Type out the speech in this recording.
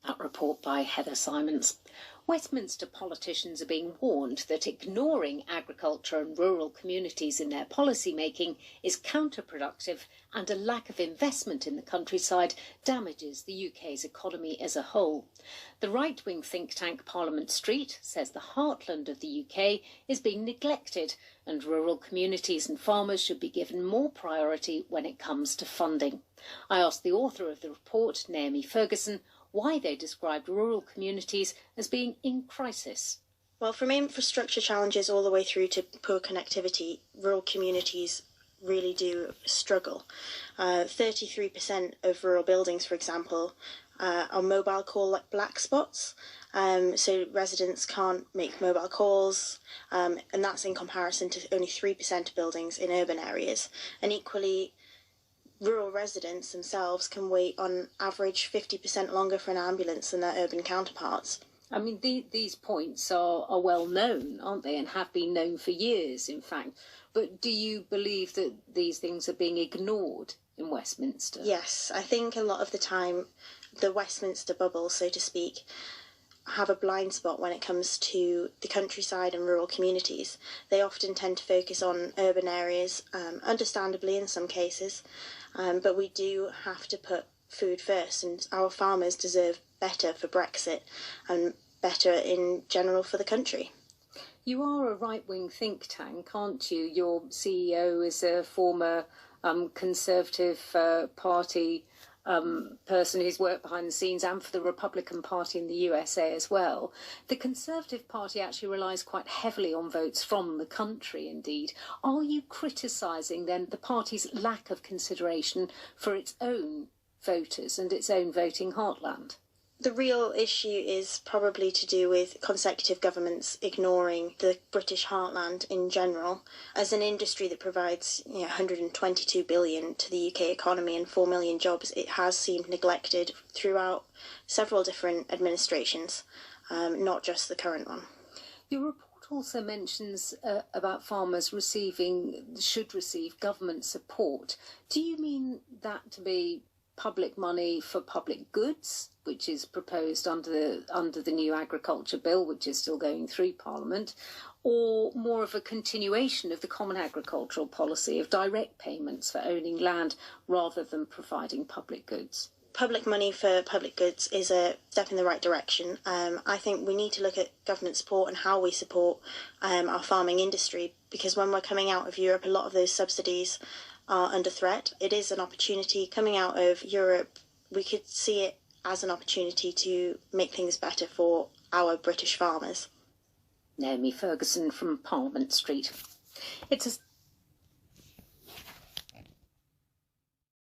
That report by Heather Simons. Westminster politicians are being warned that ignoring agriculture and rural communities in their policy making is counterproductive, and a lack of investment in the countryside damages the UK's economy as a whole. The right-wing think tank Parliament Street says the heartland of the UK is being neglected, and rural communities and farmers should be given more priority when it comes to funding. I asked the author of the report, Naomi Ferguson, why they described rural communities as being in crisis. Well, from infrastructure challenges all the way through to poor connectivity, rural communities really do struggle. 33% of rural buildings, for example, are mobile call black spots. So residents can't make mobile calls, and that's in comparison to only 3% of buildings in urban areas. And equally, rural residents themselves can wait on average 50% longer for an ambulance than their urban counterparts. I mean, these points are well known, aren't they, and have been known for years, in fact. But do you believe that these things are being ignored in Westminster? Yes, I think a lot of the time the Westminster bubble, so to speak, have a blind spot when it comes to the countryside and rural communities. They often tend to focus on urban areas, understandably in some cases, but we do have to put food first, and our farmers deserve better for Brexit and better in general for the country. You are a right-wing think tank, aren't you? Your CEO is a former Conservative Party person who's worked behind the scenes and for the Republican Party in the USA as well. The Conservative Party actually relies quite heavily on votes from the country, indeed. Are you criticising then the party's lack of consideration for its own voters and its own voting heartland? The real issue is probably to do with consecutive governments ignoring the British heartland in general. As an industry that provides 122 billion to the UK economy and 4 million jobs, it has seemed neglected throughout several different administrations, not just the current one. Your report also mentions about farmers should receive government support. Do you mean that to be public money for public goods, which is proposed under the new agriculture bill, which is still going through Parliament, or more of a continuation of the common agricultural policy of direct payments for owning land rather than providing public goods? Public money for public goods is a step in the right direction. I think we need to look at government support and how we support our farming industry, because when we're coming out of Europe, a lot of those subsidies are under threat. It is an opportunity coming out of Europe. We could see it as an opportunity to make things better for our British farmers. Naomi Ferguson from Parliament Street. It's a